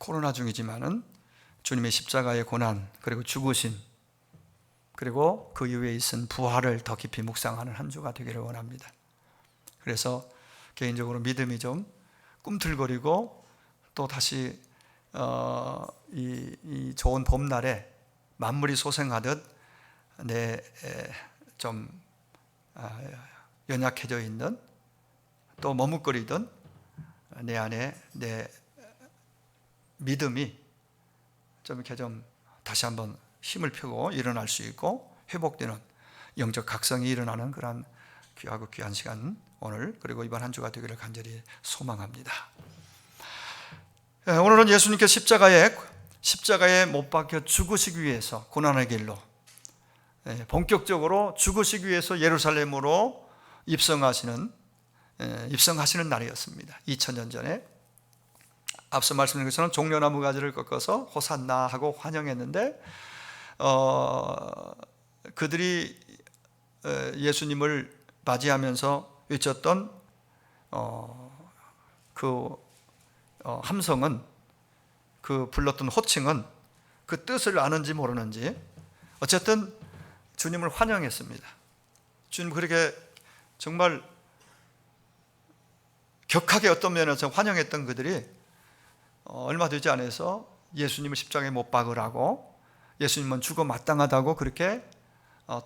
코로나 중이지만은 주님의 십자가의 고난, 그리고 죽으심, 그리고 그 이후에 있은 부활을 더 깊이 묵상하는 한 주가 되기를 원합니다. 그래서 개인적으로 믿음이 좀 꿈틀거리고 또 다시 이 좋은 봄날에 만물이 소생하듯 좀 연약해져 있는, 또 머뭇거리던 내 안에 내 믿음이 좀 이렇게 좀 다시 한번 힘을 펴고 일어날 수 있고 회복되는 영적 각성이 일어나는 그런 귀하고 귀한 시간, 오늘 그리고 이번 한 주가 되기를 간절히 소망합니다. 오늘은 예수님께서 십자가에 못 박혀 죽으시기 위해서, 고난의 길로 본격적으로 죽으시기 위해서 예루살렘으로 입성하시는 날이었습니다. 2000년 전에 앞서 말씀드린 것처럼 종려나무 가지를 꺾어서 호산나 하고 환영했는데, 그들이 예수님을 맞이하면서 외쳤던 그 함성은, 그 불렀던 호칭은 그 뜻을 아는지 모르는지 어쨌든 주님을 환영했습니다. 주님 그렇게 정말 격하게 어떤 면에서 환영했던 그들이 얼마 되지 않아서 예수님을 십자가에 못 박으라고, 예수님은 죽어 마땅하다고 그렇게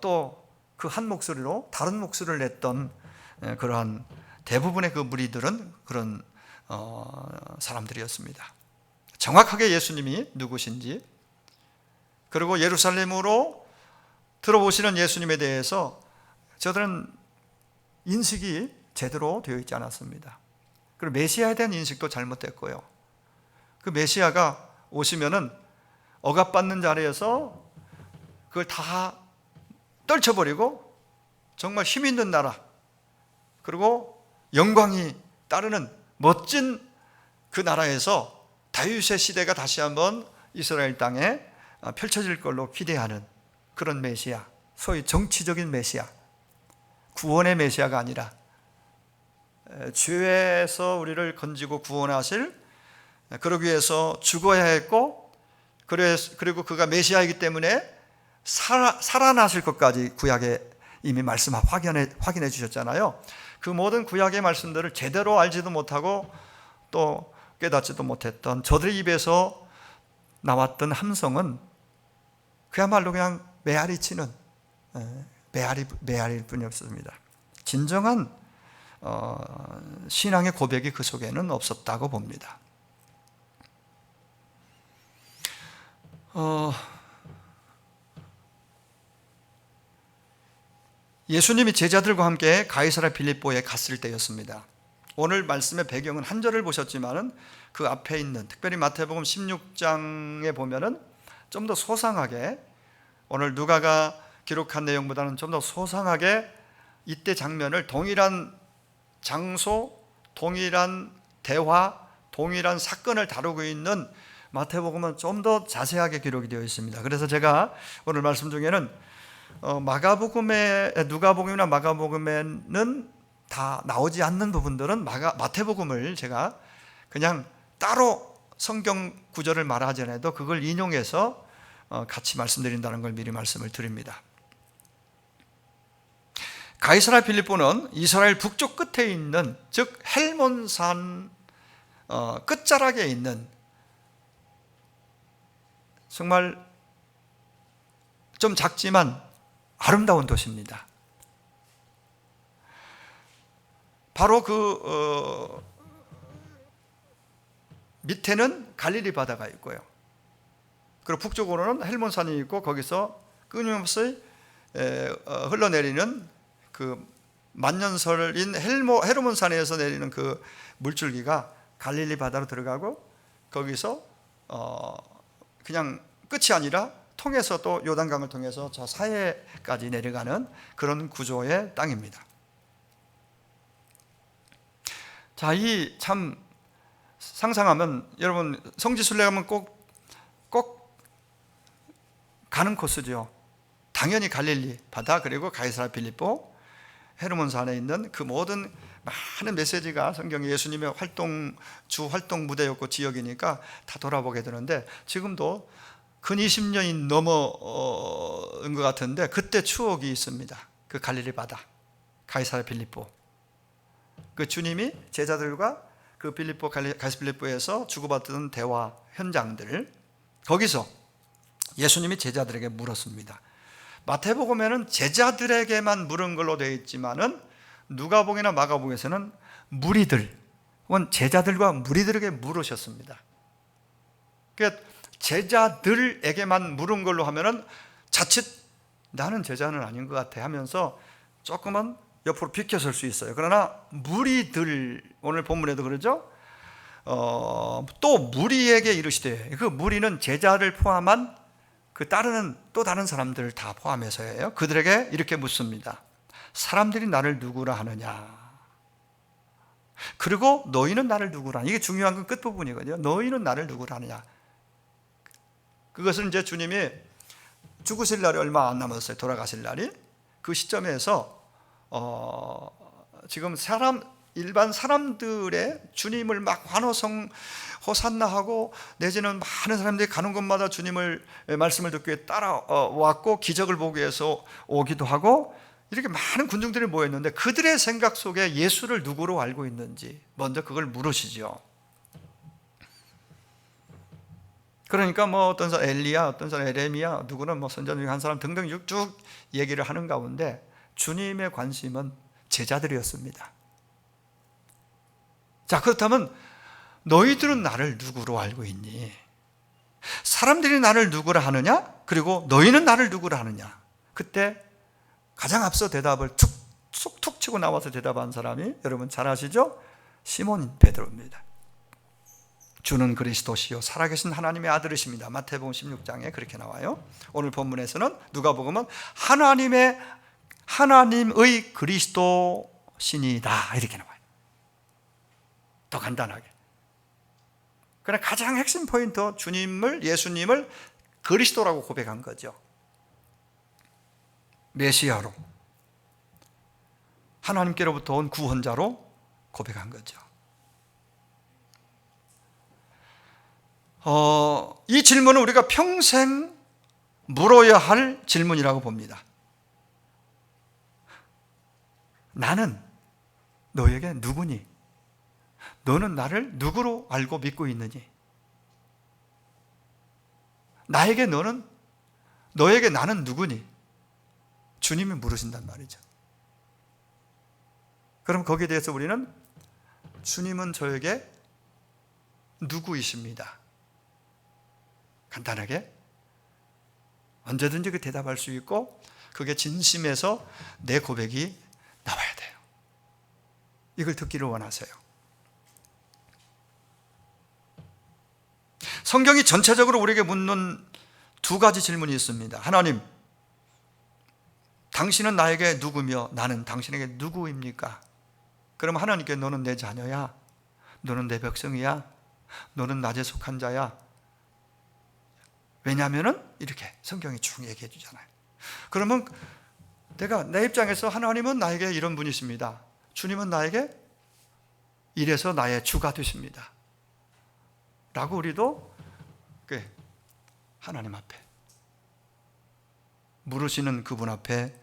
또 그 한 목소리로 다른 목소리를 냈던 그러한 대부분의 그 무리들은 그런 사람들이었습니다. 정확하게 예수님이 누구신지, 그리고 예루살렘으로 들어오시는 예수님에 대해서 저들은 인식이 제대로 되어 있지 않았습니다. 그리고 메시아에 대한 인식도 잘못됐고요. 그 메시아가 오시면은 억압받는 자리에서 그걸 다 떨쳐버리고 정말 힘 있는 나라, 그리고 영광이 따르는 멋진 그 나라에서 다윗의 시대가 다시 한번 이스라엘 땅에 펼쳐질 걸로 기대하는 그런 메시아, 소위 정치적인 메시아, 구원의 메시아가 아니라 죄에서 우리를 건지고 구원하실, 그러기 위해서 죽어야 했고, 그리고 그가 메시아이기 때문에 살아나실 것까지 구약에 이미 말씀 확인해 주셨잖아요. 그 모든 구약의 말씀들을 제대로 알지도 못하고 또 깨닫지도 못했던 저들의 입에서 나왔던 함성은 그야말로 그냥 메아리 치는 메아리일 뿐이었습니다. 진정한 신앙의 고백이 그 속에는 없었다고 봅니다. 예수님이 제자들과 함께 가이사랴 빌립보에 갔을 때였습니다. 오늘 말씀의 배경은 한 절을 보셨지만은 그 앞에 있는, 특별히 마태복음 16장에 보면은 좀 더 소상하게, 오늘 누가가 기록한 내용보다는 좀 더 소상하게 이때 장면을 동일한 장소, 동일한 대화, 동일한 사건을 다루고 있는 마태복음은 좀 더 자세하게 기록이 되어 있습니다. 그래서 제가 오늘 말씀 중에는 누가복음이나 마가복음에는 다 나오지 않는 부분들은 마태복음을 제가 그냥 따로 성경 구절을 말하지 않아도 그걸 인용해서 같이 말씀드린다는 걸 미리 말씀을 드립니다. 가이사랴 빌립보는 이스라엘 북쪽 끝에 있는, 즉 헬몬산 끝자락에 있는 정말 좀 작지만 아름다운 도시입니다. 바로 그 밑에는 갈릴리 바다가 있고요. 그리고 북쪽으로는 헬몬산이 있고, 거기서 끊임없이 흘러내리는 그 만년설인 헤르몬산에서 내리는 그 물줄기가 갈릴리 바다로 들어가고, 거기서 그냥 끝이 아니라 통해서 또 요단강을 통해서 저 사해까지 내려가는 그런 구조의 땅입니다. 자, 이 참 상상하면, 여러분 성지순례 가면 꼭 가는 코스죠. 당연히 갈릴리 바다, 그리고 가이사랴 빌립보, 헤르몬산에 있는 그 모든 많은 메시지가 성경에 예수님의 주 활동 무대였고 지역이니까 다 돌아보게 되는데, 지금도 근 20년이 넘어온 것 같은데 그때 추억이 있습니다. 그 갈릴리 바다 가이사랴 빌립보, 그 주님이 제자들과 그 가이사랴 빌립보에서 주고받던 대화 현장들, 거기서 예수님이 제자들에게 물었습니다. 마태복음에는 제자들에게만 물은 걸로 되어 있지만은 누가복음이나 마가복음에서는 무리들 혹은 제자들과 무리들에게 물으셨습니다. 그러니까 제자들에게만 물은 걸로 하면은 자칫 나는 제자는 아닌 것 같아 하면서 조금은 옆으로 비켜설 수 있어요. 그러나 무리들, 오늘 본문에도 그러죠. 또 무리에게 이르시되, 그 무리는 제자를 포함한 그 따르는 또 다른 사람들을 다 포함해서예요. 그들에게 이렇게 묻습니다. 사람들이 나를 누구라 하느냐? 그리고 너희는 나를 누구라 하느냐? 이게 중요한 건 끝부분이거든요. 너희는 나를 누구라 하느냐? 그것은 이제 주님이 죽으실 날이 얼마 안 남았어요. 돌아가실 날이. 그 시점에서 지금 일반 사람들의 주님을 막 환호성 호산나하고, 내지는 많은 사람들이 가는 곳마다 주님을 말씀을 듣기 위해 따라왔고 기적을 보기 위해서 오기도 하고, 이렇게 많은 군중들이 모였는데 그들의 생각 속에 예수를 누구로 알고 있는지 먼저 그걸 물으시죠. 그러니까 뭐 어떤 사람 엘리야, 어떤 사람 에레미야, 누구는 뭐 선지자 중에 한 사람 등등 쭉 얘기를 하는 가운데 주님의 관심은 제자들이었습니다. 자, 그렇다면 너희들은 나를 누구로 알고 있니? 사람들이 나를 누구라 하느냐? 그리고 너희는 나를 누구라 하느냐? 그때 가장 앞서 대답을 툭 치고 나와서 대답한 사람이 여러분 잘 아시죠? 시몬 베드로입니다. 주는 그리스도시요 살아계신 하나님의 아들이십니다. 마태복음 16장에 그렇게 나와요. 오늘 본문에서는 누가복음은 하나님의 그리스도신이다 이렇게 나와요. 더 간단하게. 그러나 가장 핵심 포인트, 예수님을 그리스도라고 고백한 거죠. 메시아로, 하나님께로부터 온 구원자로 고백한 거죠. 이 질문은 우리가 평생 물어야 할 질문이라고 봅니다. 나는 너에게 누구니? 너는 나를 누구로 알고 믿고 있느니? 너에게 나는 누구니? 주님이 물으신단 말이죠. 그럼 거기에 대해서 우리는 주님은 저에게 누구이십니다. 간단하게 언제든지 그 대답할 수 있고, 그게 진심에서 내 고백이 나와야 돼요. 이걸 듣기를 원하세요. 성경이 전체적으로 우리에게 묻는 두 가지 질문이 있습니다. 하나님, 당신은 나에게 누구며 나는 당신에게 누구입니까? 그럼 하나님께 너는 내 자녀야? 너는 내 백성이야? 너는 낮에 속한 자야? 왜냐하면 이렇게 성경이 쭉 얘기해 주잖아요. 그러면 내가 내 입장에서 하나님은 나에게 이런 분이십니다. 주님은 나에게 이래서 나의 주가 되십니다. 라고 우리도 하나님 앞에, 물으시는 그분 앞에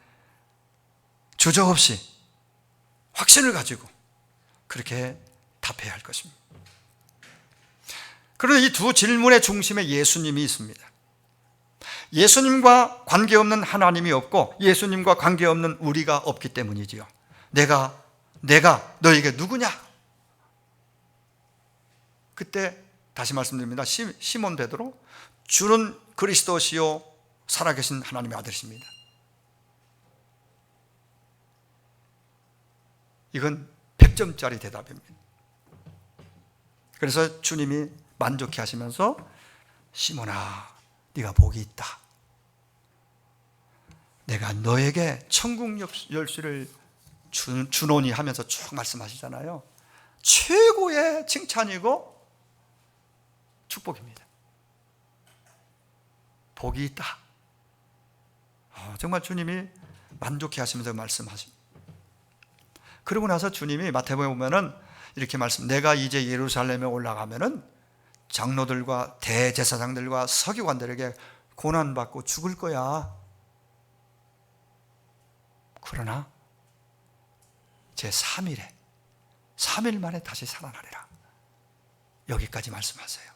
주저없이 확신을 가지고 그렇게 답해야 할 것입니다. 그런데 이 두 질문의 중심에 예수님이 있습니다. 예수님과 관계없는 하나님이 없고 예수님과 관계없는 우리가 없기 때문이지요. 내가 너에게 누구냐? 그때 다시 말씀드립니다. 시몬 베드로, 주는 그리스도시요 살아계신 하나님의 아들이십니다. 이건 100점짜리 대답입니다. 그래서 주님이 만족해 하시면서 시몬아, 네가 복이 있다. 내가 너에게 천국 열쇠를 주노니 하면서 쭉 말씀하시잖아요. 최고의 칭찬이고 축복입니다. 복이 있다. 정말 주님이 만족해 하시면서 말씀하십니다. 그러고 나서 주님이 마태복음에 보면은 이렇게 내가 이제 예루살렘에 올라가면은 장로들과 대제사장들과 서기관들에게 고난받고 죽을 거야. 그러나 제 3일 만에 다시 살아나리라. 여기까지 말씀하세요.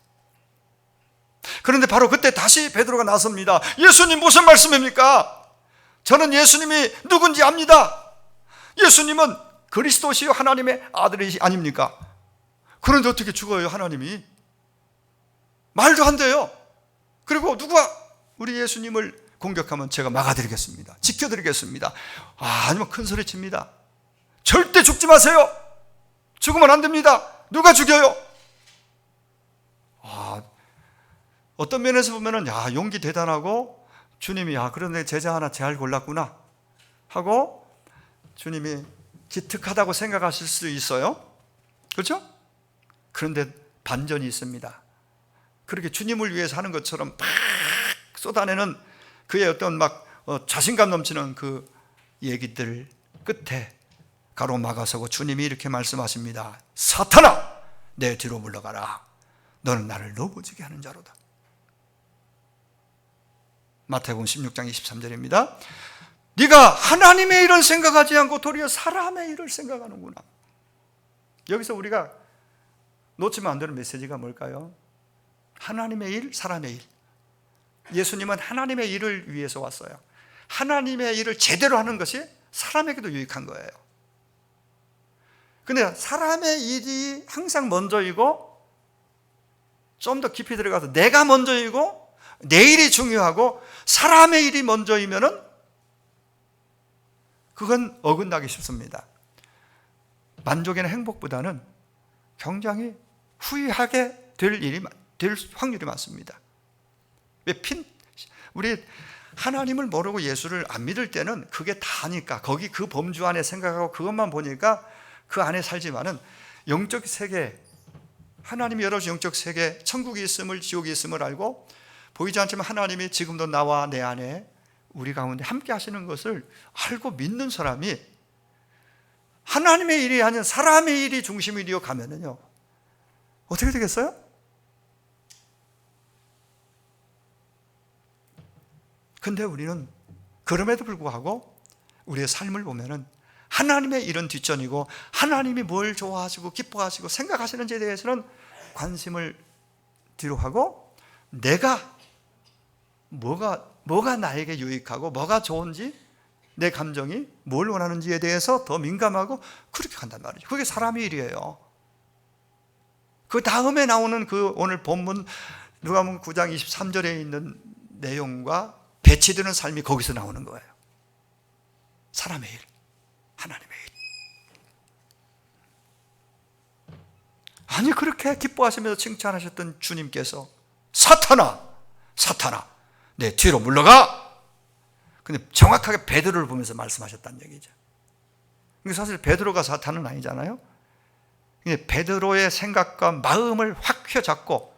그런데 바로 그때 다시 베드로가 나섭니다. 예수님 무슨 말씀입니까? 저는 예수님이 누군지 압니다. 예수님은 그리스도시요 하나님의 아들이 아닙니까? 그런데 어떻게 죽어요, 하나님이? 말도 안 돼요. 그리고 누가 우리 예수님을 공격하면 제가 막아드리겠습니다. 지켜드리겠습니다. 아니면 큰 소리 칩니다. 절대 죽지 마세요. 죽으면 안 됩니다. 누가 죽여요? 어떤 면에서 보면은 용기 대단하고 주님이 그런데 제자 하나 잘 골랐구나 하고 주님이 기특하다고 생각하실 수 있어요. 그렇죠? 그런데 반전이 있습니다. 그렇게 주님을 위해서 하는 것처럼 막 쏟아내는 그의 어떤 자신감 넘치는 그 얘기들 끝에 가로막아서고 주님이 이렇게 말씀하십니다. 사탄아, 내 뒤로 물러가라. 너는 나를 넘어지게 하는 자로다. 마태복음 16장 23절입니다. 네가 하나님의 일을 생각하지 않고 도리어 사람의 일을 생각하는구나. 여기서 우리가 놓치면 안 되는 메시지가 뭘까요? 하나님의 일, 사람의 일. 예수님은 하나님의 일을 위해서 왔어요. 하나님의 일을 제대로 하는 것이 사람에게도 유익한 거예요. 근데 사람의 일이 항상 먼저이고 좀 더 깊이 들어가서 내가 먼저이고 내 일이 중요하고 사람의 일이 먼저이면은 그건 어긋나기 쉽습니다. 만족이나 행복보다는 굉장히 후회하게 될 확률이 많습니다. 우리 하나님을 모르고 예수를 안 믿을 때는 그게 다니까 거기 그 범주 안에 생각하고 그것만 보니까 그 안에 살지만은 영적 세계, 하나님이 열어준 영적 세계, 천국이 있음을 지옥이 있음을 알고 보이지 않지만 하나님이 지금도 나와 내 안에 우리 가운데 함께 하시는 것을 알고 믿는 사람이 하나님의 일이 아닌 사람의 일이 중심이 되어 가면은요 어떻게 되겠어요? 근데 우리는 그럼에도 불구하고 우리의 삶을 보면은 하나님의 일은 뒷전이고 하나님이 뭘 좋아하시고 기뻐하시고 생각하시는지에 대해서는 관심을 뒤로 하고 내가 뭐가 나에게 유익하고 뭐가 좋은지 내 감정이 뭘 원하는지에 대해서 더 민감하고 그렇게 간단 말이죠. 그게 사람의 일이에요. 그 다음에 나오는 그 오늘 본문 누가복음 9장 23절에 있는 내용과 배치되는 삶이 거기서 나오는 거예요. 사람의 일, 하나님의 일. 아니 그렇게 기뻐하시면서 칭찬하셨던 주님께서 사탄아 내 뒤로 물러가. 근데 정확하게 베드로를 보면서 말씀하셨다는 얘기죠. 근데 사실 베드로가 사탄은 아니잖아요. 근데 베드로의 생각과 마음을 확 휘어잡고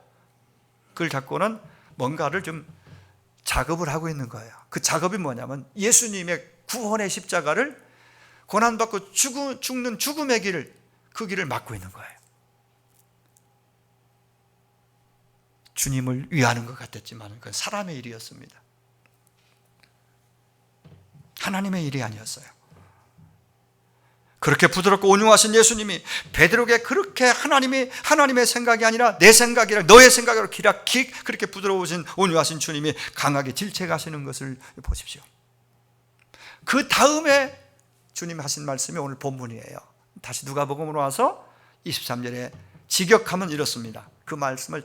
그걸 잡고는 뭔가를 좀 작업을 하고 있는 거예요. 그 작업이 뭐냐면 예수님의 구원의 십자가를 고난받고 죽는 죽음의 길을 그 길을 막고 있는 거예요. 주님을 위하는 것 같았지만 그건 사람의 일이었습니다. 하나님의 일이 아니었어요. 그렇게 부드럽고 온유하신 예수님이 베드로에게 그렇게 하나님의 생각이 아니라 내 생각이라 너의 생각으로 그렇게 부드러우신 온유하신 주님이 강하게 질책하시는 것을 보십시오. 그 다음에 주님 하신 말씀이 오늘 본문이에요. 다시 누가복음으로 와서 23절에 직역하면 이렇습니다. 그 말씀을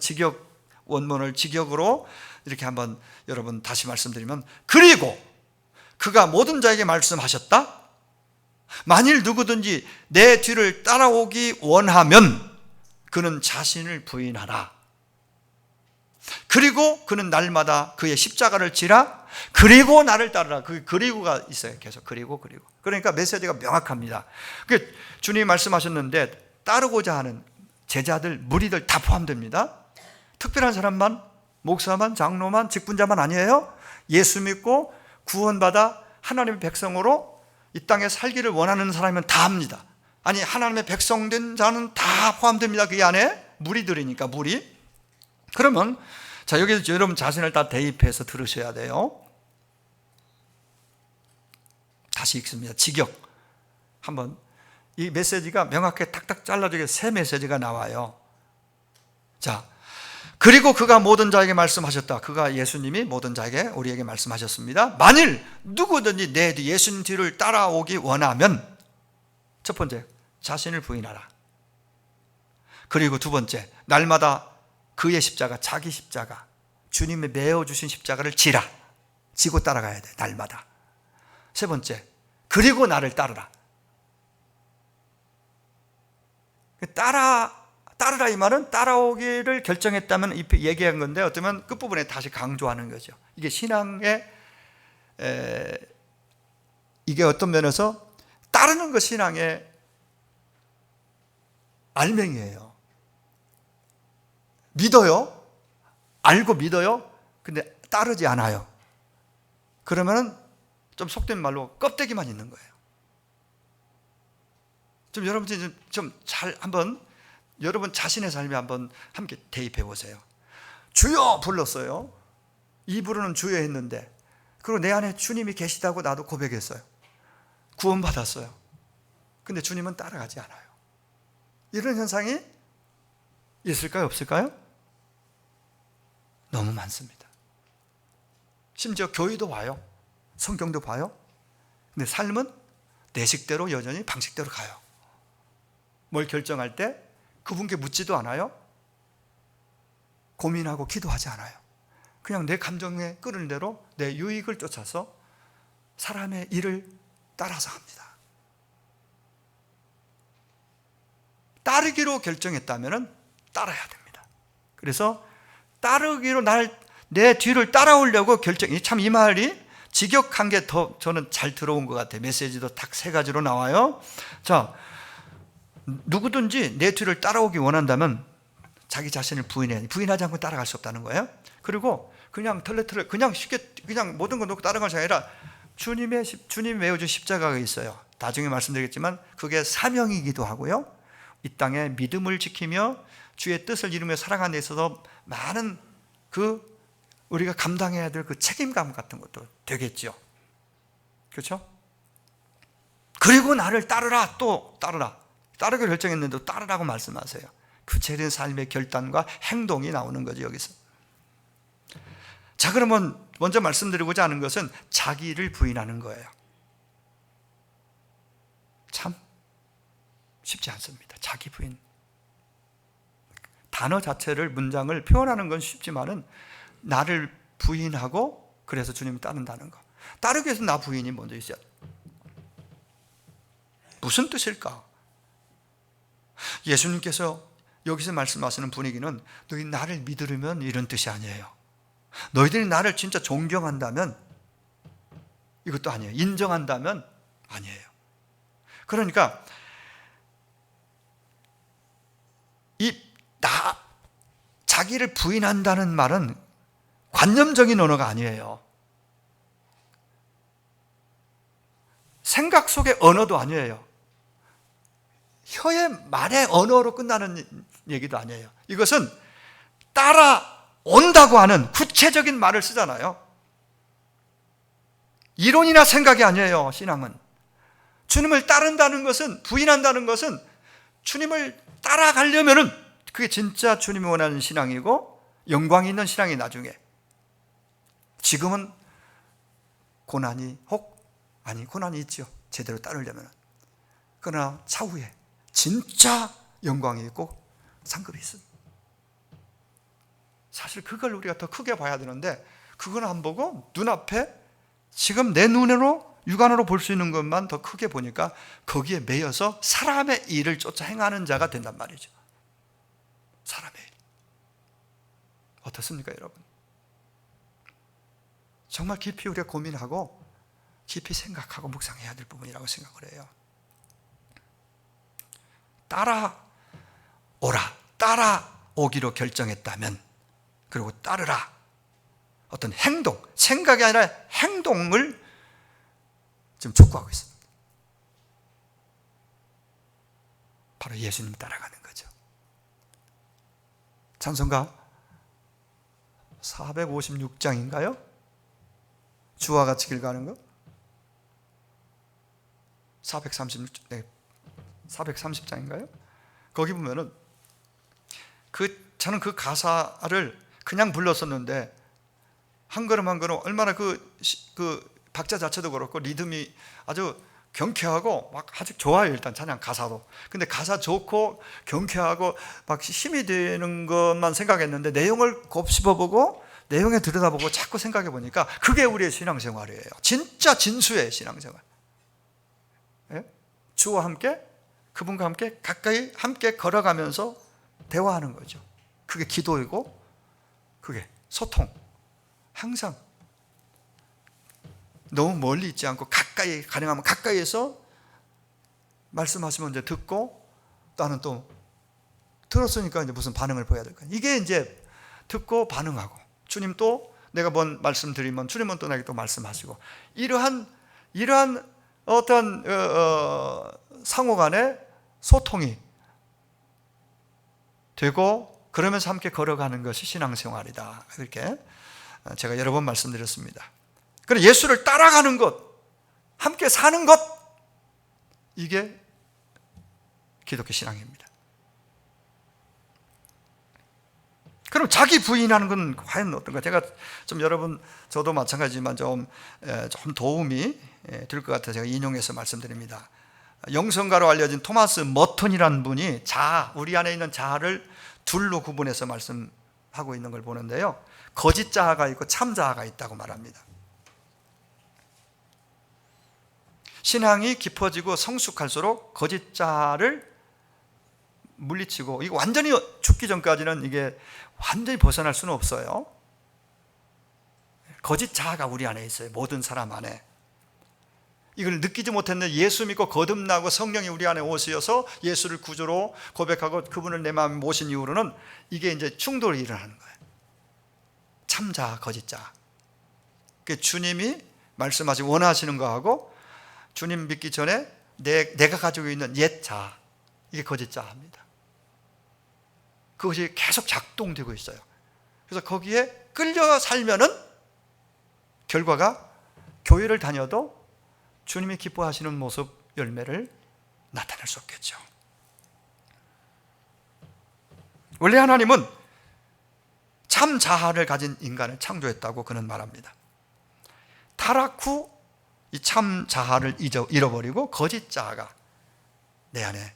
원문을 직역으로 이렇게 한번 여러분 다시 말씀드리면 그리고 그가 모든 자에게 말씀하셨다. 만일 누구든지 내 뒤를 따라오기 원하면 그는 자신을 부인하라. 그리고 그는 날마다 그의 십자가를 지라. 그리고 나를 따르라. 그 그리고가 있어요. 계속 그리고. 그러니까 메시지가 명확합니다. 주님이 말씀하셨는데 따르고자 하는 제자들, 무리들 다 포함됩니다. 특별한 사람만, 목사만, 장로만, 직분자만 아니에요. 예수 믿고 구원받아 하나님의 백성으로 이 땅에 살기를 원하는 사람이면 다 합니다. 아니 하나님의 백성된 자는 다 포함됩니다. 그 안에 무리들이니까 무리. 그러면 자 여기서 여러분 자신을 다 대입해서 들으셔야 돼요. 다시 읽습니다. 직역. 한번 이 메시지가 명확하게 탁탁 잘라주게 세 메시지가 나와요. 자, 그리고 그가 모든 자에게 말씀하셨다. 그가 예수님이 모든 자에게 우리에게 말씀하셨습니다. 만일 누구든지 내 뒤 예수님 뒤를 따라오기 원하면 첫 번째 자신을 부인하라. 그리고 두 번째 날마다 그의 십자가, 자기 십자가, 주님이 메어주신 십자가를 지고 따라가야 돼. 날마다. 세 번째 그리고 나를 따르라. 따르라 이 말은 따라오기를 결정했다면 얘기한 건데 어쩌면 끝부분에 다시 강조하는 거죠. 이게 신앙의 이게 어떤 면에서 따르는 것 신앙의 알맹이에요. 믿어요. 알고 믿어요. 근데 따르지 않아요. 그러면 좀 속된 말로 껍데기만 있는 거예요. 좀 여러분들이 좀 잘 한번 여러분 자신의 삶에 한번 함께 대입해 보세요. 주여 불렀어요. 이 부르는 주여 했는데 그리고 내 안에 주님이 계시다고 나도 고백했어요. 구원받았어요. 근데 주님은 따라가지 않아요. 이런 현상이 있을까요? 없을까요? 너무 많습니다. 심지어 교회도 와요. 성경도 봐요. 근데 삶은 내 식대로 여전히 방식대로 가요. 뭘 결정할 때 그분께 묻지도 않아요. 고민하고 기도하지 않아요. 그냥 내 감정에 끄는 대로 내 유익을 쫓아서 사람의 일을 따라서 합니다. 따르기로 결정했다면 따라야 됩니다. 그래서 따르기로 내 뒤를 따라오려고 참 이 말이 직역한 게 더 저는 잘 들어온 것 같아요. 메시지도 딱 세 가지로 나와요. 자, 누구든지 내 뒤를 따라오기 원한다면 자기 자신을 부인하지 않고 따라갈 수 없다는 거예요. 그리고 그냥 그냥 쉽게 그냥 모든 거 놓고 따라갈 것이 아니라 주님이 메어준 십자가가 있어요. 나중에 말씀드리겠지만 그게 사명이기도 하고요. 이 땅에 믿음을 지키며 주의 뜻을 이루며 살아가는 데 있어서 많은 우리가 감당해야 될 그 책임감 같은 것도 되겠죠. 그렇죠? 그리고 나를 따르라. 또 따르라. 따르기로 결정했는데 또 따르라고 말씀하세요. 구체적인 삶의 결단과 행동이 나오는 거죠, 여기서. 자, 그러면 먼저 말씀드리고자 하는 것은 자기를 부인하는 거예요. 참 쉽지 않습니다. 자기 부인. 단어 자체를, 문장을 표현하는 건 쉽지만은 나를 부인하고 그래서 주님을 따른다는 거. 따르기 위해서 나 부인이 먼저 있어야 돼. 무슨 뜻일까? 예수님께서 여기서 말씀하시는 분위기는 너희 나를 믿으려면 이런 뜻이 아니에요. 너희들이 나를 진짜 존경한다면 이것도 아니에요. 인정한다면 아니에요. 그러니까 자기를 부인한다는 말은 관념적인 언어가 아니에요. 생각 속의 언어도 아니에요. 혀의 말의 언어로 끝나는 얘기도 아니에요. 이것은 따라온다고 하는 구체적인 말을 쓰잖아요. 이론이나 생각이 아니에요. 신앙은. 주님을 따른다는 것은, 부인한다는 것은 주님을 따라가려면은 그게 진짜 주님이 원하는 신앙이고 영광이 있는 신앙이 나중에. 지금은 고난이 있죠. 제대로 따르려면. 그러나 차후에 진짜 영광이 있고 상급이 있습니다. 사실 그걸 우리가 더 크게 봐야 되는데 그건 안 보고 눈앞에 지금 내 눈으로 육안으로 볼 수 있는 것만 더 크게 보니까 거기에 매여서 사람의 일을 쫓아 행하는 자가 된단 말이죠. 사람의 일. 어떻습니까, 여러분? 정말 깊이 우리가 고민하고 깊이 생각하고 묵상해야 될 부분이라고 생각을 해요. 따라오기로 결정했다면, 그리고 따르라. 어떤 행동, 생각이 아니라 행동을 지금 촉구하고 있습니다. 바로 예수님 따라가는 거죠. 찬송가 456장인가요? 주와 같이 길 가는 거? 430장인가요? 거기 보면은 저는 그 가사를 그냥 불렀었는데 한 걸음 한 걸음 얼마나 그 박자 자체도 그렇고 리듬이 아주 경쾌하고 막 아주 좋아요. 일단 찬양 가사도. 근데 가사 좋고 경쾌하고 막 힘이 되는 것만 생각했는데 내용을 곱씹어보고 내용에 들여다보고 자꾸 생각해 보니까 그게 우리의 신앙생활이에요. 진짜 진수의 신앙생활. 예? 주와 함께, 그분과 함께 가까이 함께 걸어가면서 대화하는 거죠. 그게 기도이고 그게 소통. 항상 너무 멀리 있지 않고 가까이, 가능하면 가까이에서 말씀하시면 이제 듣고, 나는 또 들었으니까 이제 무슨 반응을 보여야 될 거야. 이게 이제 듣고 반응하고, 주님 또 내가 뭔 말씀 드리면 주님은 또 나에게 또 말씀하시고, 이러한 어떤 상호간의 소통이 되고 그러면서 함께 걸어가는 것이 신앙생활이다. 이렇게 제가 여러 번 말씀드렸습니다. 그래서 예수를 따라가는 것, 함께 사는 것, 이게 기독교 신앙입니다. 그럼 자기 부인하는 건 과연 어떤가? 제가 좀 여러분, 저도 마찬가지지만 좀 도움이 될 것 같아서 제가 인용해서 말씀드립니다. 영성가로 알려진 토마스 머턴이라는 분이 우리 안에 있는 자아를 둘로 구분해서 말씀하고 있는 걸 보는데요, 거짓 자아가 있고 참 자아가 있다고 말합니다. 신앙이 깊어지고 성숙할수록 거짓 자아를 물리치고, 이거 완전히 죽기 전까지는 이게 완전히 벗어날 수는 없어요. 거짓 자아가 우리 안에 있어요. 모든 사람 안에. 이걸 느끼지 못했는데 예수 믿고 거듭나고 성령이 우리 안에 오셔서 예수를 구주로 고백하고 그분을 내 마음에 모신 이후로는 이게 이제 충돌이 일어나는 거예요. 참 자아, 거짓 자아. 주님이 말씀하시고 원하시는 거하고 주님 믿기 전에 내가 가지고 있는 옛 자아, 이게 거짓 자아입니다. 그것이 계속 작동되고 있어요. 그래서 거기에 끌려 살면은 결과가 교회를 다녀도 주님이 기뻐하시는 모습, 열매를 나타낼 수 없겠죠. 원래 하나님은 참 자아를 가진 인간을 창조했다고 그는 말합니다. 타락 후 이 참 자아를 잃어버리고 거짓 자아가 내 안에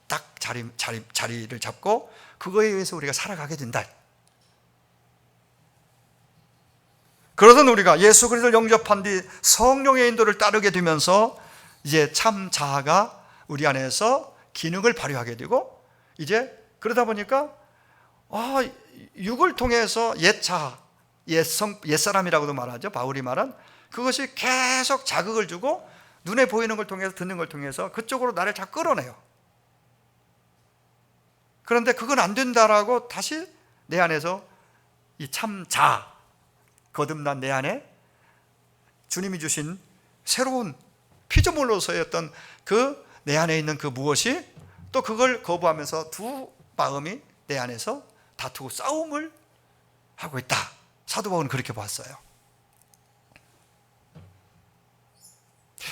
딱 자리를 잡고 그거에 의해서 우리가 살아가게 된다. 그러던 우리가 예수 그리스도를 영접한 뒤 성령의 인도를 따르게 되면서 이제 참 자아가 우리 안에서 기능을 발휘하게 되고, 이제 그러다 보니까 육을 통해서 옛 자아, 옛사람이라고도 말하죠. 바울이 말한 그것이 계속 자극을 주고 눈에 보이는 걸 통해서, 듣는 걸 통해서 그쪽으로 나를 자꾸 끌어내요. 그런데 그건 안 된다라고 다시 내 안에서 이 참 자아, 거듭난 내 안에 주님이 주신 새로운 피조물로서의 어떤 그 내 안에 있는 그 무엇이 또 그걸 거부하면서 두 마음이 내 안에서 다투고 싸움을 하고 있다. 사도 바울은 그렇게 봤어요.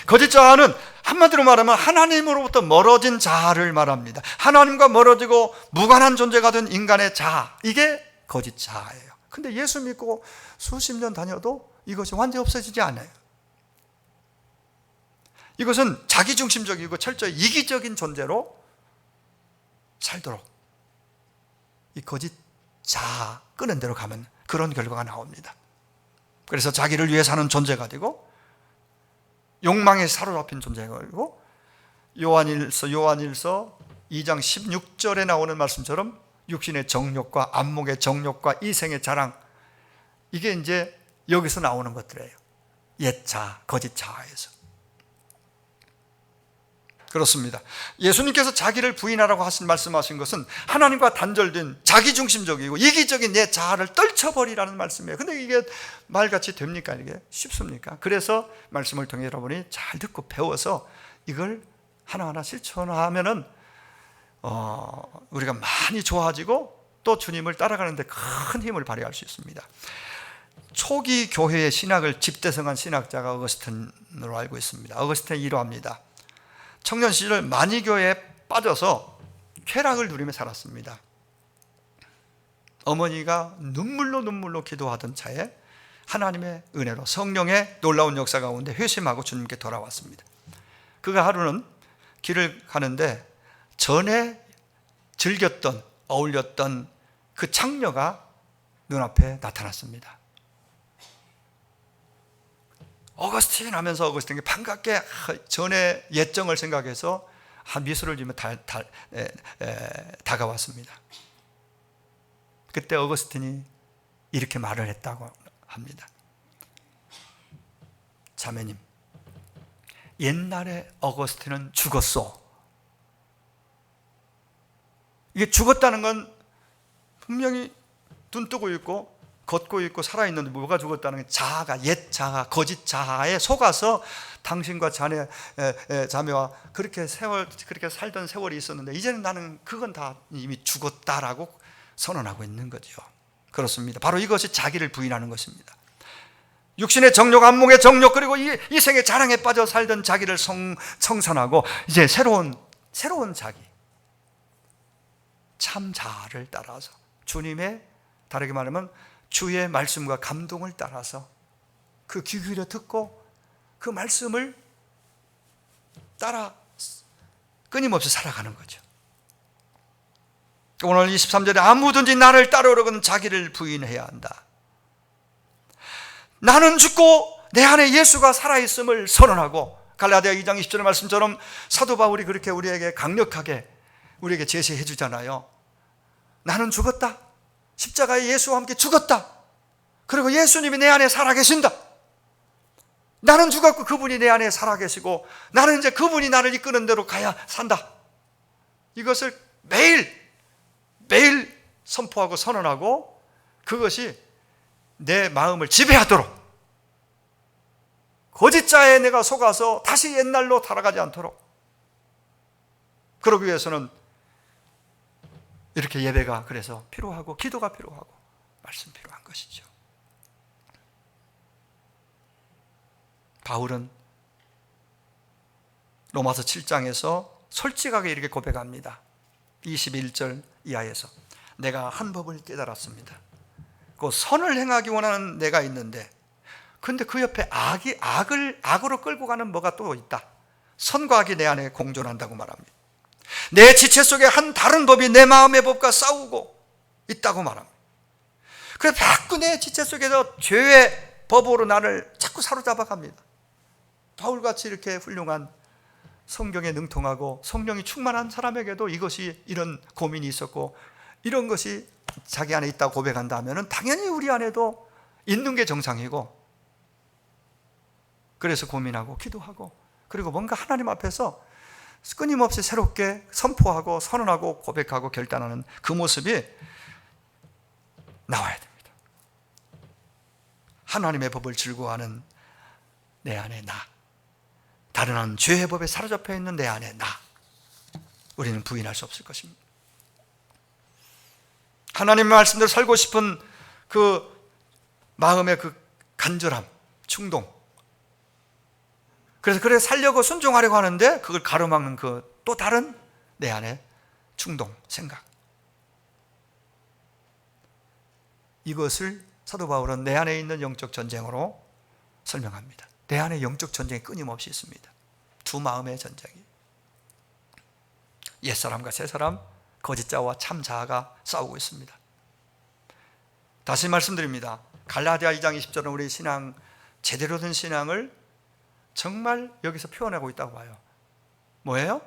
거짓 자아는 한마디로 말하면 하나님으로부터 멀어진 자아를 말합니다. 하나님과 멀어지고 무관한 존재가 된 인간의 자아, 이게 거짓 자아예요. 근데 예수 믿고 수십 년 다녀도 이것이 완전히 없어지지 않아요. 이것은 자기중심적이고 철저히 이기적인 존재로 살도록 이 거짓 자아 끄는 대로 가면 그런 결과가 나옵니다. 그래서 자기를 위해 사는 존재가 되고 욕망에 사로잡힌 존재가 되고, 요한일서 2장 16절에 나오는 말씀처럼 육신의 정욕과 안목의 정욕과 이생의 자랑, 이게 이제 여기서 나오는 것들이에요. 옛 자아, 거짓 자아에서. 그렇습니다. 예수님께서 자기를 부인하라고 말씀하신 것은 하나님과 단절된 자기중심적이고 이기적인 내 자아를 떨쳐버리라는 말씀이에요. 근데 이게 말같이 됩니까? 이게 쉽습니까? 그래서 말씀을 통해 여러분이 잘 듣고 배워서 이걸 하나하나 실천하면은 우리가 많이 좋아지고 또 주님을 따라가는데 큰 힘을 발휘할 수 있습니다. 초기 교회의 신학을 집대성한 신학자가 어거스틴으로 알고 있습니다. 어거스틴이 이러합니다. 청년 시절 마니교에 빠져서 쾌락을 누리며 살았습니다. 어머니가 눈물로 기도하던 차에 하나님의 은혜로 성령의 놀라운 역사 가운데 회심하고 주님께 돌아왔습니다. 그가 하루는 길을 가는데 전에 즐겼던 어울렸던 그 창녀가 눈앞에 나타났습니다. 어거스틴 하면서 어거스틴이 반갑게 전에 옛정을 생각해서 미소를 지으며 다가왔습니다. 그때 어거스틴이 이렇게 말을 했다고 합니다. 자매님, 옛날에 어거스틴은 죽었어. 이게 죽었다는 건 분명히 눈 뜨고 있고 걷고 있고 살아있는데 뭐가 죽었다는 게 자아가, 옛 자아, 거짓 자아에 속아서 당신과 자매와 그렇게 살던 세월이 있었는데 이제는 나는 그건 다 이미 죽었다라고 선언하고 있는 거죠. 그렇습니다. 바로 이것이 자기를 부인하는 것입니다. 육신의 정욕, 안목의 정욕, 그리고 이 생의 자랑에 빠져 살던 자기를 청산하고 이제 새로운 자기, 참 자아를 따라서 주님의, 다르게 말하면 주의 말씀과 감동을 따라서 그 귀 기울여 듣고 그 말씀을 따라 끊임없이 살아가는 거죠. 오늘 23절에 아무든지 나를 따르려거든 자기를 부인해야 한다. 나는 죽고 내 안에 예수가 살아있음을 선언하고, 갈라디아 2장 20절의 말씀처럼 사도 바울이 그렇게 우리에게 강력하게 우리에게 제시해 주잖아요. 나는 죽었다. 십자가에 예수와 함께 죽었다. 그리고 예수님이 내 안에 살아계신다. 나는 죽었고 그분이 내 안에 살아계시고 나는 이제 그분이 나를 이끄는 대로 가야 산다. 이것을 매일 선포하고 선언하고 그것이 내 마음을 지배하도록, 거짓자에 내가 속아서 다시 옛날로 돌아가지 않도록, 그러기 위해서는 이렇게 예배가 그래서 필요하고 기도가 필요하고 말씀 필요한 것이죠. 바울은 로마서 7장에서 솔직하게 이렇게 고백합니다. 21절 이하에서 내가 한 법을 깨달았습니다. 그 선을 행하기 원하는 내가 있는데, 근데 그 옆에 악으로 끌고 가는 뭐가 또 있다. 선과 악이 내 안에 공존한다고 말합니다. 내 지체 속에 한 다른 법이 내 마음의 법과 싸우고 있다고 말합니다. 그래서 자꾸 내 지체 속에서 죄의 법으로 나를 자꾸 사로잡아 갑니다. 바울같이 이렇게 훌륭한 성경에 능통하고 성령이 충만한 사람에게도 이것이, 이런 고민이 있었고 이런 것이 자기 안에 있다고 고백한다면 당연히 우리 안에도 있는 게 정상이고, 그래서 고민하고 기도하고 그리고 뭔가 하나님 앞에서 끊임없이 새롭게 선포하고 선언하고 고백하고 결단하는 그 모습이 나와야 됩니다. 하나님의 법을 즐거워하는 내 안에 나, 다른 한 죄의 법에 사로잡혀 있는 내 안에 나, 우리는 부인할 수 없을 것입니다. 하나님의 말씀대로 살고 싶은 그 마음의 그 간절함, 충동, 그래 살려고 순종하려고 하는데 그걸 가로막는 그 또 다른 내 안의 충동, 생각, 이것을 사도 바울은 내 안에 있는 영적 전쟁으로 설명합니다. 내 안에 영적 전쟁이 끊임없이 있습니다. 두 마음의 전쟁이, 옛사람과 새사람, 거짓자와 참자아가 싸우고 있습니다. 다시 말씀드립니다. 갈라디아 2장 20절은 우리 신앙, 제대로 된 신앙을 정말 여기서 표현하고 있다고 봐요. 뭐예요?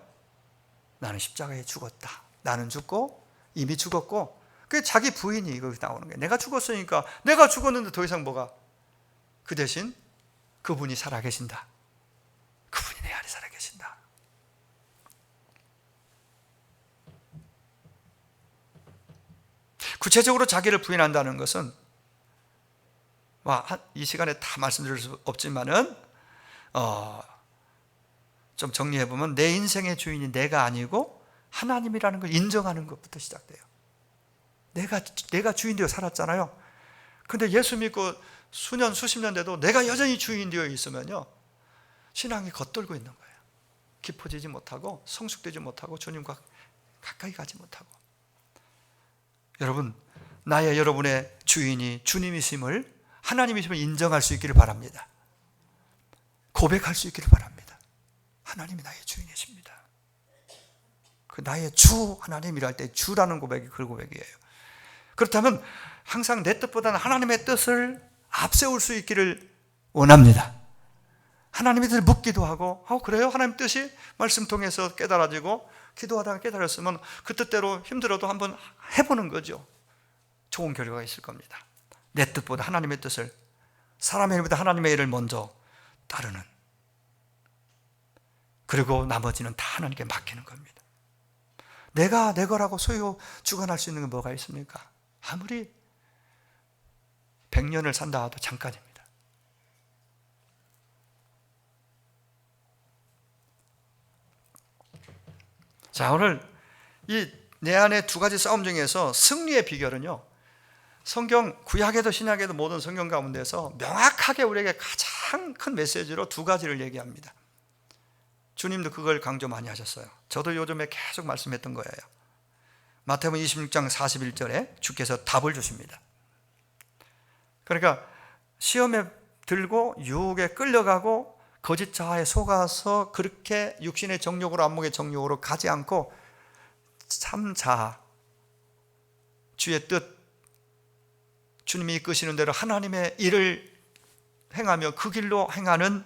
나는 십자가에 죽었다. 나는 죽고 이미 죽었고, 그게 자기 부인이 이거 나오는 거예요. 내가 죽었으니까, 내가 죽었는데 더 이상 뭐가, 그 대신 그분이 살아계신다. 그분이 내 안에 살아계신다. 구체적으로 자기를 부인한다는 것은 이 시간에 다 말씀드릴 수 없지만은 좀 정리해보면 내 인생의 주인이 내가 아니고 하나님이라는 걸 인정하는 것부터 시작돼요. 내가 주인 되어 살았잖아요. 근데 예수 믿고 수년 수십 년 돼도 내가 여전히 주인 되어 있으면요, 신앙이 겉돌고 있는 거예요. 깊어지지 못하고 성숙되지 못하고 주님과 가까이 가지 못하고. 여러분, 나의 여러분의 주인이 주님이심을, 하나님이심을 인정할 수 있기를 바랍니다. 고백할 수 있기를 바랍니다. 하나님이 나의 주인이십니다. 그 나의 주 하나님이라 할 때 주라는 고백이 그 고백이에요. 그렇다면 항상 내 뜻보다는 하나님의 뜻을 앞세울 수 있기를 원합니다. 하나님의 뜻을 묻기도 하고, 그래요? 하나님 뜻이 말씀 통해서 깨달아지고, 기도하다가 깨달았으면 그 뜻대로 힘들어도 한번 해보는 거죠. 좋은 결과가 있을 겁니다. 내 뜻보다 하나님의 뜻을, 사람의 일보다 하나님의 일을 먼저 따르는, 그리고 나머지는 다 하나님께 맡기는 겁니다. 내가 내 거라고 소유 주관할 수 있는 게 뭐가 있습니까? 아무리 100년을 산다 해도 잠깐입니다. 자, 오늘 이 내 안에 두 가지 싸움 중에서 승리의 비결은요, 성경 구약에도 신약에도 모든 성경 가운데서 명확하게 우리에게 가장 큰 메시지로 두 가지를 얘기합니다. 주님도 그걸 강조 많이 하셨어요. 저도 요즘에 계속 말씀했던 거예요. 마태복음 26장 41절에 주께서 답을 주십니다. 그러니까 시험에 들고 유혹에 끌려가고 거짓 자아에 속아서 그렇게 육신의 정욕으로, 안목의 정욕으로 가지 않고 참 자아, 주의 뜻, 주님이 이끄시는 대로 하나님의 일을 행하며 그 길로 행하는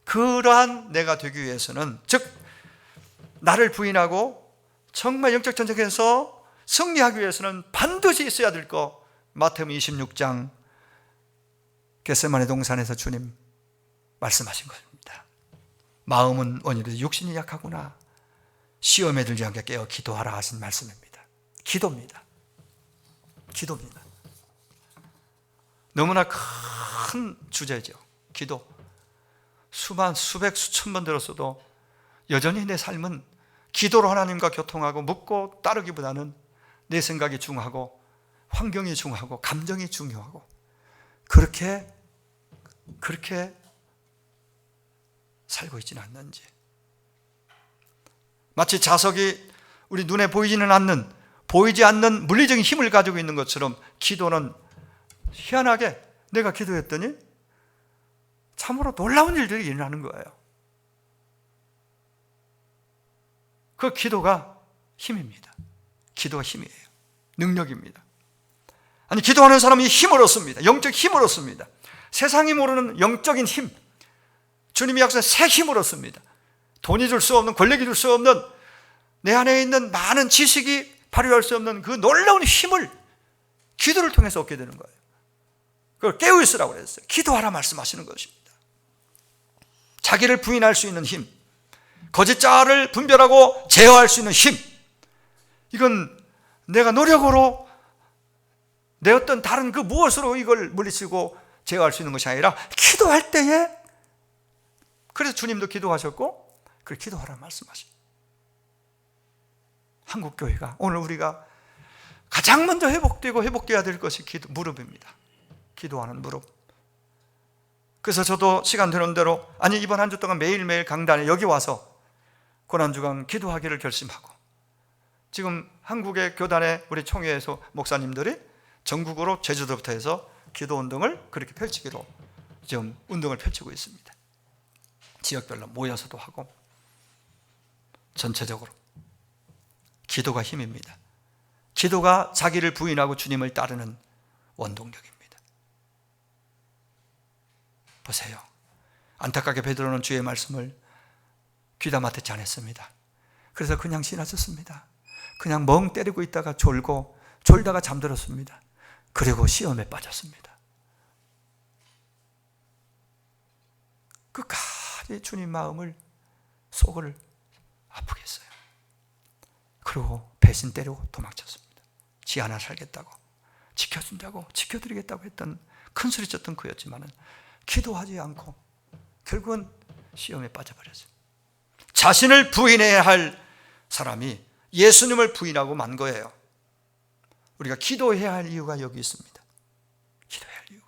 그러한 내가 되기 위해서는, 즉 나를 부인하고 정말 영적 전쟁에서 승리하기 위해서는 반드시 있어야 될 것, 마태복음 26장 겟세마네 동산에서 주님 말씀하신 것입니다. 마음은 원이라도 육신이 약하구나, 시험에 들지 않게 깨어 기도하라 하신 말씀입니다. 기도입니다. 기도입니다. 너무나 큰 주제죠. 기도. 수백 수천 번 들었어도 여전히 내 삶은 기도로 하나님과 교통하고 묻고 따르기보다는 내 생각이 중요하고 환경이 중요하고 감정이 중요하고 그렇게 살고 있지는 않는지. 마치 자석이 우리 눈에 보이지 않는 물리적인 힘을 가지고 있는 것처럼 기도는 희한하게 내가 기도했더니 참으로 놀라운 일들이 일어나는 거예요. 그 기도가 힘입니다. 기도가 힘이에요. 능력입니다. 아니, 기도하는 사람이 힘을 얻습니다. 영적 힘을 얻습니다. 세상이 모르는 영적인 힘, 주님이 약속한 새 힘을 얻습니다. 돈이 줄 수 없는, 권력이 줄 수 없는, 내 안에 있는 많은 지식이 발휘할 수 없는 그 놀라운 힘을 기도를 통해서 얻게 되는 거예요. 그걸 깨어있으라고 그랬어요. 기도하라 말씀하시는 것입니다. 자기를 부인할 수 있는 힘, 거짓 자아를 분별하고 제어할 수 있는 힘, 이건 내가 노력으로 내 어떤 다른 그 무엇으로 이걸 물리치고 제어할 수 있는 것이 아니라 기도할 때에, 그래서 주님도 기도하셨고 그걸 기도하라 말씀하십니다. 한국교회가 오늘 우리가 가장 먼저 회복되어야 될 것이 무릎입니다. 기도하는 무릎. 그래서 저도 시간 되는 대로, 아니 이번 한 주 동안 매일매일 강단에 여기 와서 고난주간 기도하기를 결심하고, 지금 한국의 교단의 우리 총회에서 목사님들이 전국으로 제주도부터 해서 기도운동을 그렇게 펼치기로 지금 운동을 펼치고 있습니다. 지역별로 모여서도 하고 전체적으로. 기도가 힘입니다. 기도가 자기를 부인하고 주님을 따르는 원동력입니다. 보세요. 안타깝게 베드로는 주의 말씀을 귀담아 듣지 않았습니다. 그래서 그냥 지나쳤습니다. 그냥 멍 때리고 있다가 졸다가 잠들었습니다. 그리고 시험에 빠졌습니다. 끝까지 주님 마음을, 속을 아프게 했어요. 그리고 배신 때리고 도망쳤습니다. 지 하나 살겠다고, 지켜준다고, 지켜드리겠다고 했던, 큰 소리 쳤던 그였지만은 기도하지 않고 결국은 시험에 빠져버렸어요. 자신을 부인해야 할 사람이 예수님을 부인하고 만 거예요. 우리가 기도해야 할 이유가 여기 있습니다. 기도해야 할 이유가.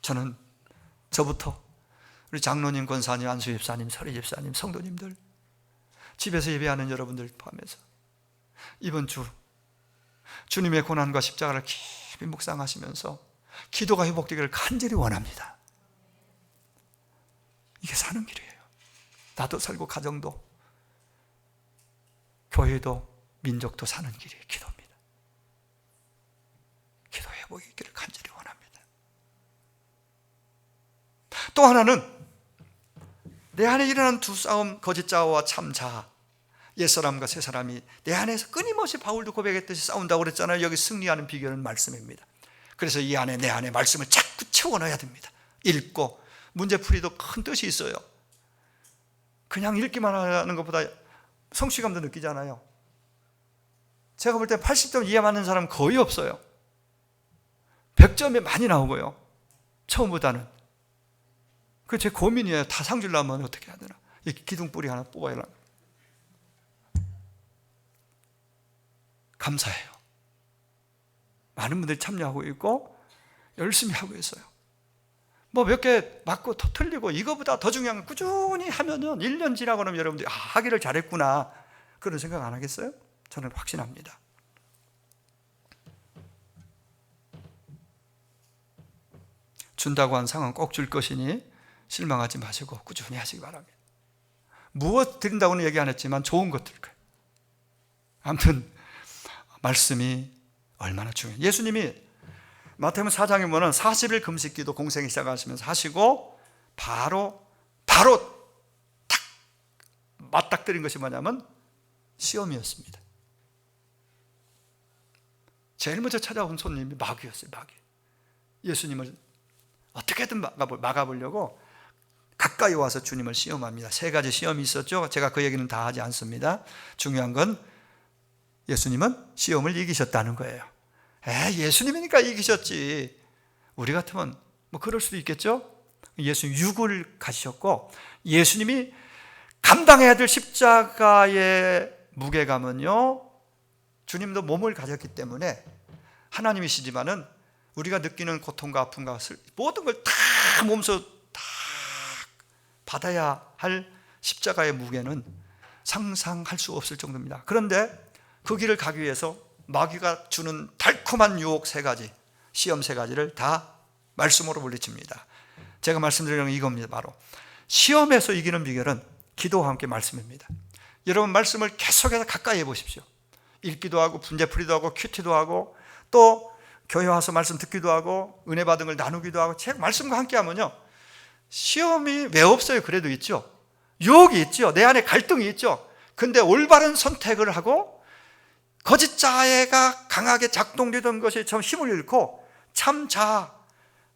저는 저부터 우리 장로님, 권사님, 안수 집사님, 서리 집사님, 성도님들, 집에서 예배하는 여러분들 포함해서 이번 주 주님의 고난과 십자가를 깊이 묵상하시면서 기도가 회복되기를 간절히 원합니다. 이게 사는 길이에요. 나도 살고 가정도 교회도 민족도 사는 길이 기도입니다. 기도 회복이 있기를 간절히 원합니다. 또 하나는 내 안에 일어난 두 싸움, 거짓 자아와 참 자아, 옛사람과 새사람이 내 안에서 끊임없이 바울도 고백했듯이 싸운다고 그랬잖아요. 여기 승리하는 비결은 말씀입니다. 그래서 이 안에 내 안에 말씀을 자꾸 채워넣어야 됩니다. 읽고 문제풀이도 큰 뜻이 있어요. 그냥 읽기만 하는 것보다 성취감도 느끼잖아요. 제가 볼 때 80점 이해 맞는 사람 거의 없어요. 100점이 많이 나오고요. 처음보다는. 그게 제 고민이에요. 다 상 주려면 어떻게 해야 되나. 이 기둥뿌리 하나 뽑아야 하나. 감사해요. 많은 분들이 참여하고 있고 열심히 하고 있어요. 뭐 몇 개 맞고 더 틀리고 이거보다 더 중요한 건 꾸준히 하면은 1년 지나고 그러면 여러분들이 하기를 잘했구나 그런 생각 안 하겠어요? 저는 확신합니다. 준다고 한 상은 꼭 줄 것이니 실망하지 마시고 꾸준히 하시기 바랍니다. 무엇 드린다고는 얘기 안 했지만 좋은 것 드릴 거예요. 아무튼 말씀이 얼마나 중요해요. 예수님이 마태복음 4장에 보면 40일 금식기도 공생이 시작하시면서 하시고 바로 딱 맞닥뜨린 것이 뭐냐면 시험이었습니다. 제일 먼저 찾아온 손님이 마귀였어요. 마귀. 예수님을 어떻게든 막아보려고 가까이 와서 주님을 시험합니다. 3가지 시험이 있었죠. 제가 그 얘기는 다 하지 않습니다. 중요한 건 예수님은 시험을 이기셨다는 거예요. 예수님이니까 이기셨지. 우리 같으면 뭐 그럴 수도 있겠죠. 예수님 육을 가시셨고 예수님이 감당해야 될 십자가의 무게감은요, 주님도 몸을 가졌기 때문에 하나님이시지만은 우리가 느끼는 고통과 아픔과 모든 걸 다 몸소 다 받아야 할 십자가의 무게는 상상할 수 없을 정도입니다. 그런데 그 길을 가기 위해서 마귀가 주는 달콤한 유혹 3가지, 시험 3가지를 다 말씀으로 물리칩니다. 제가 말씀드리는 건 이겁니다. 바로 시험에서 이기는 비결은 기도와 함께 말씀입니다. 여러분 말씀을 계속해서 가까이 해보십시오. 읽기도 하고 분재풀이도 하고 큐티도 하고 또 교회 와서 말씀 듣기도 하고 은혜 받은 걸 나누기도 하고 책 말씀과 함께 하면요, 시험이 왜 없어요? 그래도 있죠. 유혹이 있죠. 내 안에 갈등이 있죠. 근데 올바른 선택을 하고 거짓 자아가 강하게 작동되던 것이 참 힘을 잃고 참 자아,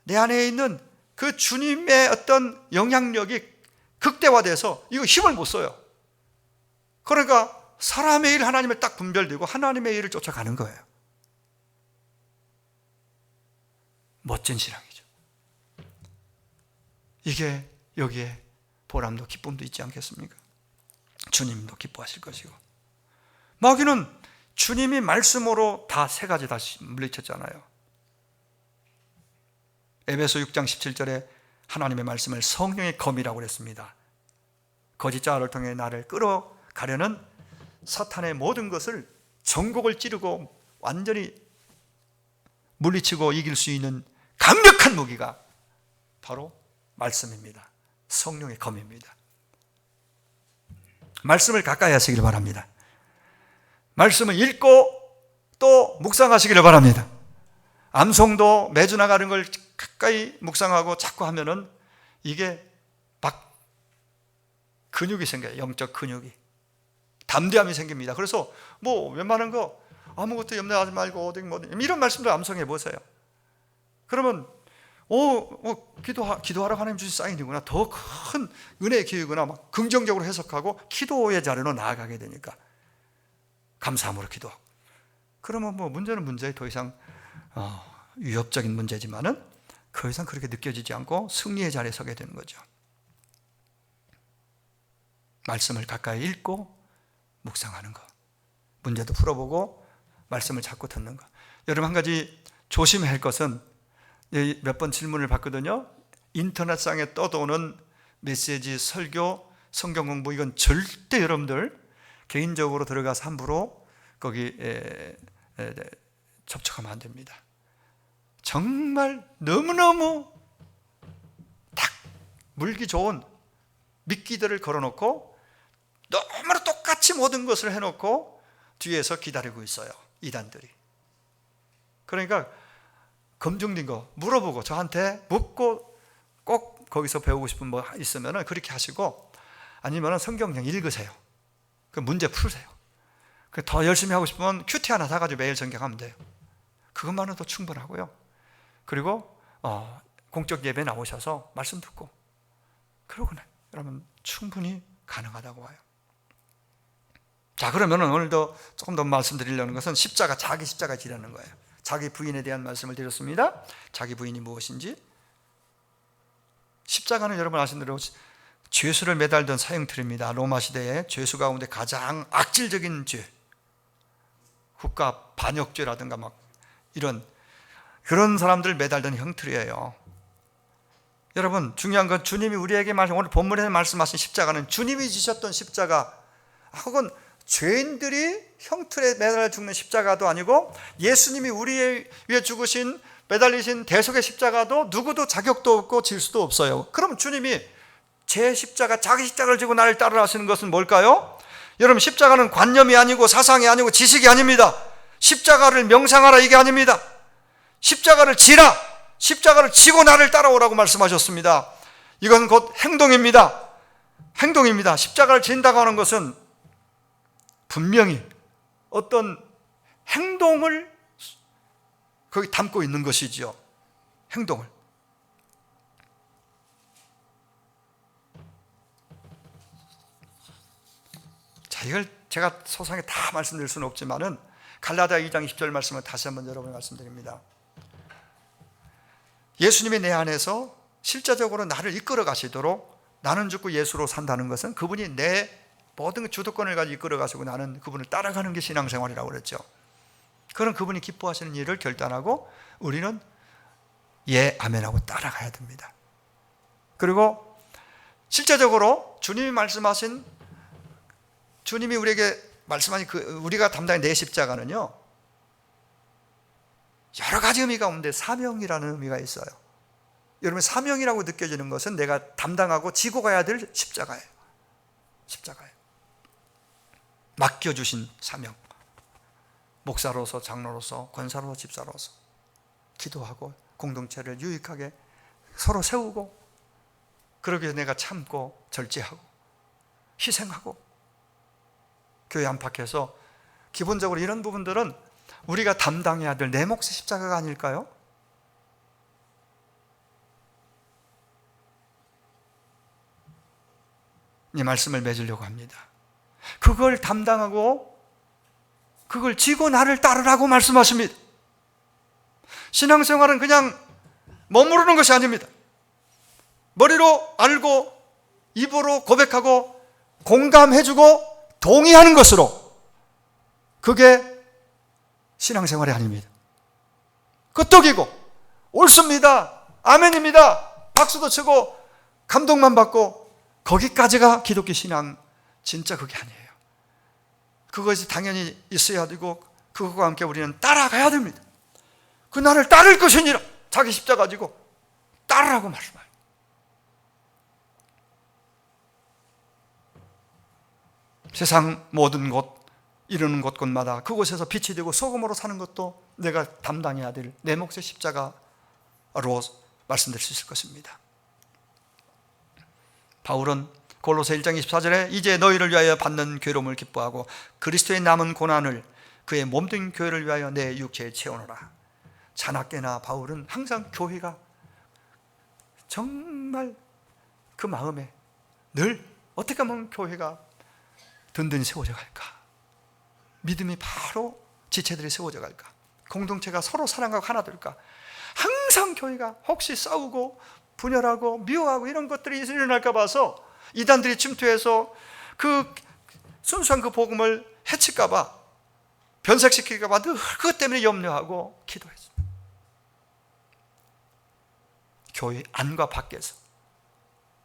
내 안에 있는 그 주님의 어떤 영향력이 극대화돼서 이거 힘을 못 써요. 그러니까 사람의 일, 하나님의 딱 분별되고 하나님의 일을 쫓아가는 거예요. 멋진 신앙이죠. 이게 여기에 보람도 기쁨도 있지 않겠습니까? 주님도 기뻐하실 것이고. 마귀는 주님이 말씀으로 다 3가지 다 물리쳤잖아요. 에베소 6장 17절에 하나님의 말씀을 성령의 검이라고 그랬습니다. 거짓 자아를 통해 나를 끌어가려는 사탄의 모든 것을 전곡을 찌르고 완전히 물리치고 이길 수 있는 강력한 무기가 바로 말씀입니다. 성령의 검입니다. 말씀을 가까이 하시길 바랍니다. 말씀을 읽고 또 묵상하시기를 바랍니다. 암송도 매주 나가는 걸 가까이 묵상하고 자꾸 하면은 이게 막 근육이 생겨요. 영적 근육이. 담대함이 생깁니다. 그래서 뭐 웬만한 거 아무것도 염려하지 말고 이런 말씀도 암송해 보세요. 그러면 기도하라고 하나님 주신 사인이구나. 더 큰 은혜의 기회구나. 막 긍정적으로 해석하고 기도의 자리로 나아가게 되니까 감사함으로 기도하고. 그러면 뭐 문제는 문제에 더 이상 위협적인 문제지만은 더 이상 그렇게 느껴지지 않고 승리의 자리에 서게 되는 거죠. 말씀을 가까이 읽고 묵상하는 거, 문제도 풀어보고 말씀을 자꾸 듣는 거. 여러분, 한 가지 조심해야 할 것은, 몇 번 질문을 받거든요. 인터넷상에 떠도는 메시지, 설교, 성경 공부, 이건 절대 여러분들 개인적으로 들어가서 함부로 거기 접촉하면 안 됩니다. 정말 너무너무 딱 물기 좋은 미끼들을 걸어놓고 너무나 똑같이 모든 것을 해놓고 뒤에서 기다리고 있어요, 이단들이. 그러니까 검증된 거 물어보고, 저한테 묻고, 꼭 거기서 배우고 싶은 뭐 있으면 그렇게 하시고, 아니면 성경 그냥 읽으세요. 그 문제 풀으세요. 더 열심히 하고 싶으면 큐티 하나 사가지고 매일 전경하면 돼요. 그것만으로도 충분하고요. 그리고 공적 예배 나오셔서 말씀 듣고, 그러고는 여러분 충분히 가능하다고 봐요. 자, 그러면 오늘도 조금 더 말씀드리려는 것은 십자가, 자기 십자가 지라는 거예요. 자기 부인에 대한 말씀을 드렸습니다. 자기 부인이 무엇인지. 십자가는 여러분 아시는 대로 죄수를 매달던 사형틀입니다. 로마 시대에 죄수 가운데 가장 악질적인 죄, 국가 반역죄라든가 막 이런 그런 사람들 매달던 형틀이에요. 여러분, 중요한 건 주님이 우리에게 오늘 본문에 말씀하신 십자가는 주님이 지셨던 십자가, 혹은 죄인들이 형틀에 매달려 죽는 십자가도 아니고, 예수님이 우리 위해 죽으신, 매달리신 대속의 십자가도 누구도 자격도 없고 질 수도 없어요. 그럼 주님이 제 십자가, 자기 십자가를 지고 나를 따르라 하시는 것은 뭘까요? 여러분, 십자가는 관념이 아니고 사상이 아니고 지식이 아닙니다. 십자가를 명상하라, 이게 아닙니다. 십자가를 지라, 십자가를 지고 나를 따라오라고 말씀하셨습니다. 이건 곧 행동입니다. 행동입니다. 십자가를 진다고 하는 것은 분명히 어떤 행동을 거기 담고 있는 것이지요. 행동을. 자, 이걸 제가 소상히 다 말씀드릴 수는 없지만은 갈라디아 2장 20절 말씀을 다시 한번 여러분께 말씀드립니다. 예수님이 내 안에서 실제적으로 나를 이끌어 가시도록, 나는 죽고 예수로 산다는 것은 그분이 내 모든 주도권을 가지고 이끌어 가시고 나는 그분을 따라가는 게 신앙생활이라고 그랬죠. 그런 그분이 기뻐하시는 일을 결단하고 우리는 예, 아멘하고 따라가야 됩니다. 그리고 실제적으로 주님이 말씀하신, 주님이 우리에게 말씀하신 우리가 담당한 내 십자가는요, 여러 가지 의미가 없는데 사명이라는 의미가 있어요. 여러분, 사명이라고 느껴지는 것은 내가 담당하고 지고 가야 될 십자가예요. 십자가예요. 맡겨주신 사명. 목사로서, 장로로서, 권사로서, 집사로서 기도하고 공동체를 유익하게 서로 세우고, 그러기 위해서 내가 참고 절제하고 희생하고 교회 안팎에서, 기본적으로 이런 부분들은 우리가 담당해야 될 내 몫의 십자가가 아닐까요? 이 말씀을 맺으려고 합니다. 그걸 담당하고 그걸 지고 나를 따르라고 말씀하십니다. 신앙생활은 그냥 머무르는 것이 아닙니다. 머리로 알고 입으로 고백하고 공감해주고 동의하는 것으로, 그게 신앙생활이 아닙니다. 끄떡이고 옳습니다, 아멘입니다, 박수도 치고 감동만 받고, 거기까지가 기독교 신앙, 진짜 그게 아니에요. 그것이 당연히 있어야 되고 그것과 함께 우리는 따라가야 됩니다. 그 나를 따를 것이니라, 자기 십자가 가지고 따르라고 말씀해요. 세상 모든 곳, 이루는 곳곳마다 그곳에서 빛이 되고 소금으로 사는 것도 내가 담당해야 될 내 몫의 십자가로 말씀드릴 수 있을 것입니다. 바울은 골로새 1장 24절에 이제 너희를 위하여 받는 괴로움을 기뻐하고 그리스도의 남은 고난을 그의 몸된 교회를 위하여 내 육체에 채우노라. 자나깨나 바울은 항상 교회가 정말 그 마음에 늘 어떻게 하면 교회가 든든히 세워져 갈까, 믿음이 바로 지체들이 세워져 갈까, 공동체가 서로 사랑하고 하나 될까. 항상 교회가 혹시 싸우고 분열하고 미워하고 이런 것들이 일어날까 봐서 이단들이 침투해서 그 순수한 그 복음을 해칠까 봐, 변색시킬까 봐 늘 그것 때문에 염려하고 기도했습니다. 교회 안과 밖에서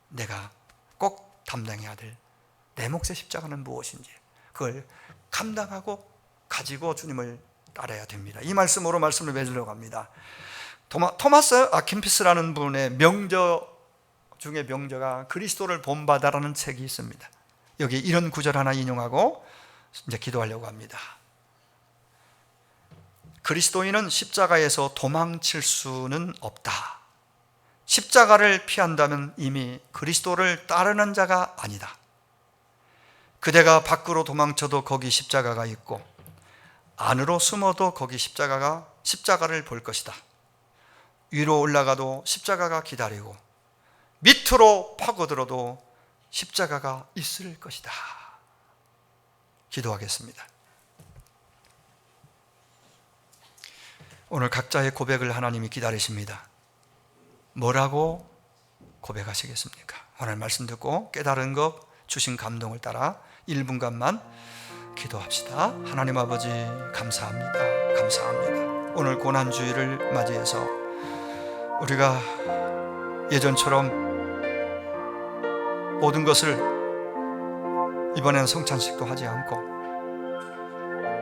내가 꼭 담당해야 될 내 몫의 십자가는 무엇인지 그걸 감당하고 가지고 주님을 따라야 됩니다. 이 말씀으로 말씀을 맺으려고 합니다. 토마스 아킨피스라는 분의 명저 중에 명저가 그리스도를 본받아라는 책이 있습니다. 여기 이런 구절 하나 인용하고 이제 기도하려고 합니다. 그리스도인은 십자가에서 도망칠 수는 없다. 십자가를 피한다면 이미 그리스도를 따르는 자가 아니다. 그대가 밖으로 도망쳐도 거기 십자가가 있고 안으로 숨어도 거기 십자가를 볼 것이다. 위로 올라가도 십자가가 기다리고 밑으로 파고들어도 십자가가 있을 것이다. 기도하겠습니다. 오늘 각자의 고백을 하나님이 기다리십니다. 뭐라고 고백하시겠습니까? 오늘 말씀 듣고 깨달은 것, 주신 감동을 따라 1분간만 기도합시다. 하나님 아버지 감사합니다. 감사합니다. 오늘 고난주일을 맞이해서 우리가 예전처럼 모든 것을 이번에는 성찬식도 하지 않고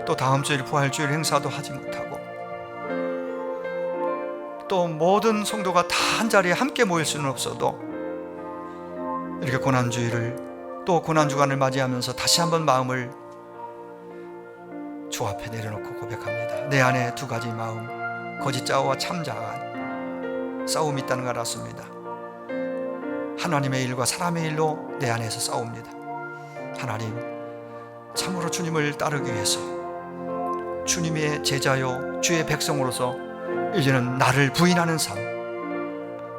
또 다음 주일 부활주일 행사도 하지 못하고 또 모든 성도가 다 한자리에 함께 모일 수는 없어도 이렇게 고난주일을 또 고난주간을 맞이하면서 다시 한번 마음을 주 앞에 내려놓고 고백합니다. 내 안에 두 가지 마음, 거짓 자아와 참 자아 싸움이 있다는 걸 알았습니다. 하나님의 일과 사람의 일로 내 안에서 싸웁니다. 하나님, 참으로 주님을 따르기 위해서 주님의 제자요 주의 백성으로서 이제는 나를 부인하는 삶,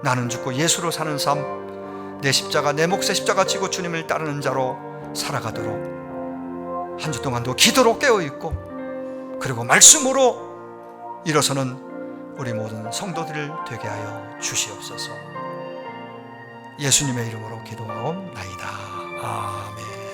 나는 죽고 예수로 사는 삶, 내 십자가, 내 몫의 십자가 지고 주님을 따르는 자로 살아가도록 한 주 동안도 기도로 깨어있고 그리고 말씀으로 일어서는 우리 모든 성도들 되게 하여 주시옵소서. 예수님의 이름으로 기도하옵나이다. 아멘.